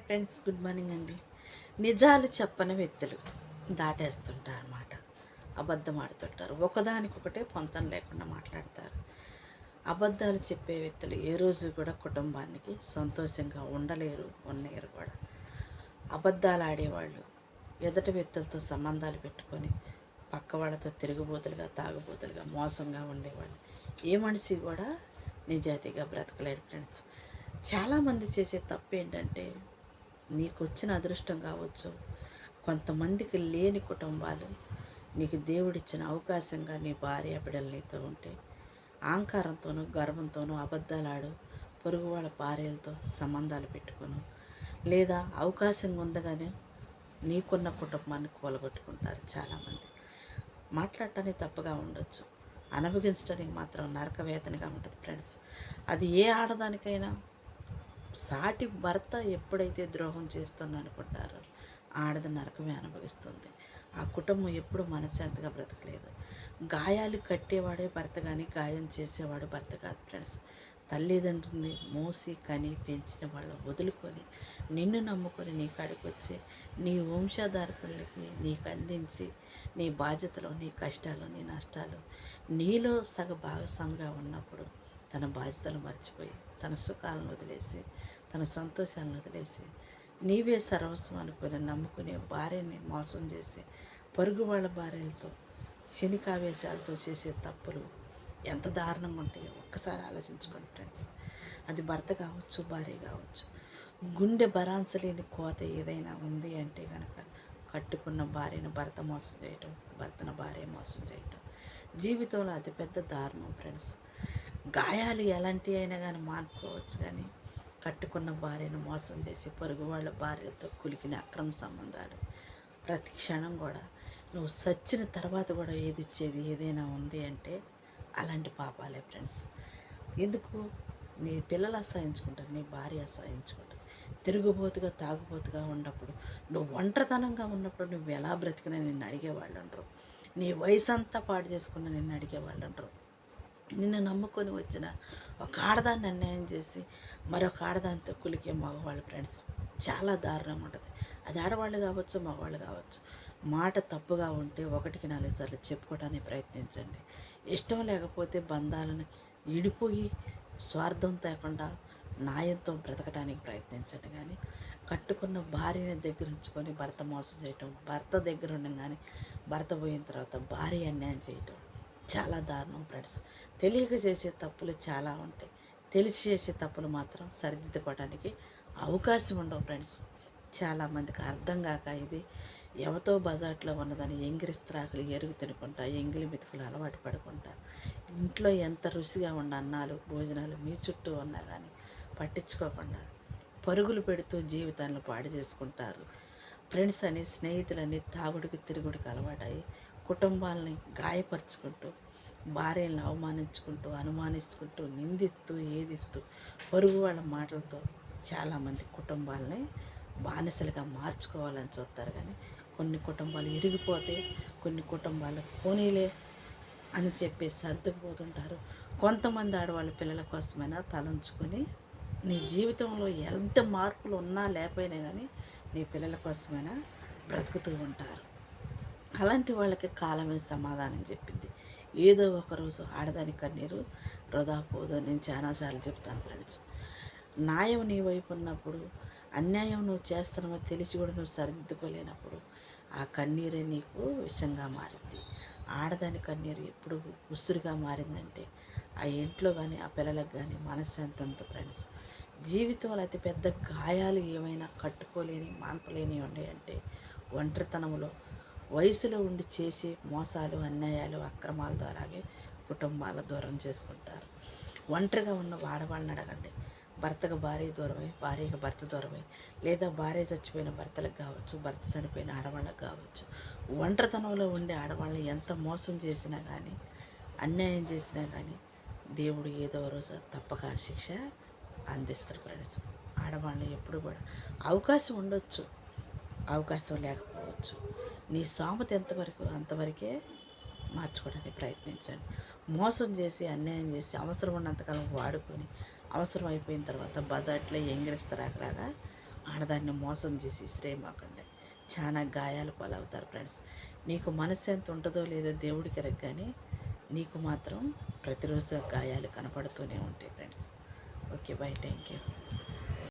Friends, good morning అండి. నిజాలు చెప్పని వ్యక్తులు దాటేస్తుంటారు అన్నమాట. అబద్ధం ఆడుతుంటారు, ఒకదానికొకటే పొంతం లేకుండా మాట్లాడతారు. అబద్ధాలు చెప్పే వ్యక్తులు ఏ రోజు కూడా కుటుంబానికి సంతోషంగా ఉండలేరు, ఉన్నయరు కూడా. అబద్ధాలు ఆడేవాళ్ళు ఎదుటి వ్యక్తులతో సంబంధాలు పెట్టుకొని పక్క వాళ్ళతో తిరుగుబోతులుగా, తాగుబోతులుగా, మోసంగా ఉండేవాళ్ళు ఏ మనిషి కూడా నిజాయితీగా బ్రతకలేడు ఫ్రెండ్స్. చాలామంది చేసే తప్పు ఏంటంటే, నీకు వచ్చిన అదృష్టం కావచ్చు, కొంతమందికి లేని కుటుంబాలు నీకు దేవుడిచ్చిన అవకాశంగా నీ భార్య బిడ్డలు నీతో ఉంటే అహంకారంతోనూ గర్వంతోనూ అబద్ధాలాడు పొరుగు వాళ్ళ భార్యలతో సంబంధాలు పెట్టుకోను, లేదా అవకాశం ఉందగానే నీకున్న కుటుంబాన్ని కూలగొట్టుకుంటారు చాలామంది. మాట్లాడటానికి తప్పుగా ఉండొచ్చు, అనుభవించడానికి మాత్రం నరక వేదనగా ఉంటుంది ఫ్రెండ్స్. అది ఏ ఆడదానికైనా. సాటి భర్త ఎప్పుడైతే ద్రోహం చేస్తున్నా అనుకుంటారో ఆడది నరకమే అనుభవిస్తుంది. ఆ కుటుంబం ఎప్పుడు మనశ్శాంతిగా బ్రతకలేదు. గాయాలు కట్టేవాడే భర్త, కానీ గాయం చేసేవాడు భర్త కాదు ఫ్రెండ్స్. తల్లిదండ్రుల్ని మోసి కని పెంచిన వాళ్ళు వదులుకొని నిన్ను నమ్ముకొని నీ కాడికి వచ్చి నీ వంశాధారకులకి నీకు అందించి నీ బాధ్యతలు, నీ కష్టాలు, నీ నష్టాలు నీలో సగ భాగస్వామిగా ఉన్నప్పుడు తన బాధ్యతలు మర్చిపోయి, తన సుఖాలను వదిలేసి, తన సంతోషాలను వదిలేసి నీవే సర్వస్వం అనుకుని నమ్ముకునే భార్యని మోసం చేసి పొరుగు వాళ్ళ భార్యలతో శనికావేశాలతో చేసే తప్పులు ఎంత దారుణంగా ఉంటాయో ఒక్కసారి ఆలోచించుకోండి ఫ్రెండ్స్. అది భర్త కావచ్చు, భార్య కావచ్చు. గుండె భరాంచలేని కోత ఏదైనా ఉంది అంటే కనుక కట్టుకున్న భార్యను భర్త మోసం చేయటం, భర్తను భార్య మోసం చేయటం జీవితంలో అతిపెద్ద దారుణం ఫ్రెండ్స్. గాయాలు ఎలాంటివి అయినా కానీ మానుకోవచ్చు, కానీ కట్టుకున్న భార్యను మోసం చేసి పొరుగు వాళ్ళ భార్యలతో కులికిన అక్రమ సంబంధాలు ప్రతి క్షణం కూడా నువ్వు సచ్చిన తర్వాత కూడా ఏది ఇచ్చేది ఏదైనా ఉంది అంటే అలాంటి పాపాలే ఫ్రెండ్స్. ఎందుకు? నీ పిల్లలు అసహించుకుంటారు, నీ భార్య అసహించుకుంటారు. తిరుగుబోతుగా, తాగుబోతుగా ఉన్నప్పుడు, నువ్వు ఒంటరితనంగా ఉన్నప్పుడు నువ్వు ఎలా బ్రతికినా నిన్ను అడిగేవాళ్ళు అంటారు. నీ వయసు అంతా పాడు చేసుకున్న నిన్ను అడిగేవాళ్ళు అంటారు. నిన్ను నమ్ముకొని వచ్చిన ఒక ఆడదాన్ని అన్యాయం చేసి మరొక ఆడదానితో కులికే మగవాళ్ళు ఫ్రెండ్స్ చాలా దారుణంగా ఉంటుంది. అది ఆడవాళ్ళు కావచ్చు, మగవాళ్ళు కావచ్చు. మాట తప్పుగా ఉంటే 1-4 సార్లు చెప్పుకోవడానికి ప్రయత్నించండి. ఇష్టం లేకపోతే బంధాలను విడిపోయి స్వార్థం లేకుండా న్యాయంతో బ్రతకడానికి ప్రయత్నించండి. కానీ కట్టుకున్న భార్యని దగ్గర ఉంచుకొని భర్త మోసం చేయటం, భర్త దగ్గర ఉండగానే భర్త పోయిన తర్వాత భార్య అన్యాయం చేయటం చాలా దారుణం ఫ్రెండ్స్. తెలియక చేసే తప్పులు చాలా ఉంటాయి, తెలిసి చేసే తప్పులు మాత్రం సరిదిద్దుకోవడానికి అవకాశం ఉండవు ఫ్రెండ్స్. చాలామందికి అర్థం కాక ఇది ఎవతో బజాట్లో ఉన్నదని ఎంగిరిస్త్రాకులు ఎరుగు తినుకుంటా, ఎంగిలి మెతుకులు అలవాటు పడుకుంటా, ఇంట్లో ఎంత రుచిగా ఉన్న అన్నాలు భోజనాలు మీ చుట్టూ ఉన్నా కానీ పట్టించుకోకుండా పరుగులు పెడుతూ జీవితాలను పాడు చేసుకుంటారు. ఫ్రెండ్స్ అని, స్నేహితులని తాగుడికి తిరుగుడికి అలవాటై కుటుంబాలని గాయపరుచుకుంటూ, భార్యలను అవమానించుకుంటూ, అనుమానించుకుంటూ, నిందిస్తూ, ఏదిస్తూ పొరుగు వాళ్ళ మాటలతో చాలామంది కుటుంబాలని బానిసలుగా మార్చుకోవాలని చూస్తారు. కానీ కొన్ని కుటుంబాలు ఇరిగిపోతే, కొన్ని కుటుంబాలు పోనీలే అని చెప్పి సర్దుకుపోతుంటారు. కొంతమంది ఆడవాళ్ళ పిల్లల కోసమైనా తలంచుకొని నీ జీవితంలో ఎంత మార్పులు ఉన్నా లేకపోయినా కానీ నీ పిల్లల కోసమైనా బ్రతుకుతూ ఉంటారు. అలాంటి వాళ్ళకి కాలమే సమాధానం చెప్పింది. ఏదో ఒకరోజు ఆడదాని కన్నీరు వృధా పోదు. నేను చాలాసార్లు చెప్తాను ఫ్రెండ్స్. న్యాయం నీ వైపు ఉన్నప్పుడు, అన్యాయం నువ్వు చేస్తున్నావో తెలిసి కూడా నువ్వు సరిదిద్దుకోలేనప్పుడు ఆ కన్నీరే నీకు విషంగా మారింది. ఆడదాని కన్నీరు ఎప్పుడు ఉసురుగా మారిందంటే ఆ ఇంట్లో కానీ ఆ పిల్లలకు కానీ మనశ్శాంతి ఉంటుంది ఫ్రెండ్స్. జీవితంలో అతిపెద్ద గాయాలు ఏమైనా కట్టుకోలేని, మాన్పలేని ఉన్నాయంటే ఒంటరితనంలో, వయసులో ఉండి చేసే మోసాలు, అన్యాయాలు, అక్రమాల ద్వారాగే కుటుంబాల దూరం చేసుకుంటారు. ఒంటరిగా ఉన్న ఆడవాళ్ళని అడగండి. భర్తకు భార్య దూరమై, భార్యకు భర్త దూరమై, లేదా భార్య చచ్చిపోయిన భర్తలకు కావచ్చు, భర్త చనిపోయిన ఆడవాళ్ళకు కావచ్చు, ఒంటరితనంలో ఉండే ఆడవాళ్ళని ఎంత మోసం చేసినా కానీ, అన్యాయం చేసినా కానీ దేవుడు ఏదో రోజు తప్పక శిక్ష అందిస్తారు ఫ్రెండ్స్. ఆడవాళ్ళని ఎప్పుడు కూడా అవకాశం ఉండొచ్చు, అవకాశం లేకపోవచ్చు. నీ స్తోమత ఎంతవరకు అంతవరకే మార్చుకోవడానికి ప్రయత్నించండి. మోసం చేసి, అన్యాయం చేసి, అవసరం ఉన్నంతకాలం వాడుకొని అవసరం అయిపోయిన తర్వాత బజార్లో ఎంగిరిస్తారు అక్కడగా ఆడదాన్ని మోసం చేసి ఇసిరేయమాకండి. చాలా గాయాల పాలవుతారు ఫ్రెండ్స్. నీకు మనసు ఎంత ఉంటుందో లేదో దేవుడికి ఎరగ, కానీ నీకు మాత్రం ప్రతిరోజు గాయాలు కనపడుతూనే ఉంటాయి friends. Okay, by, thank you.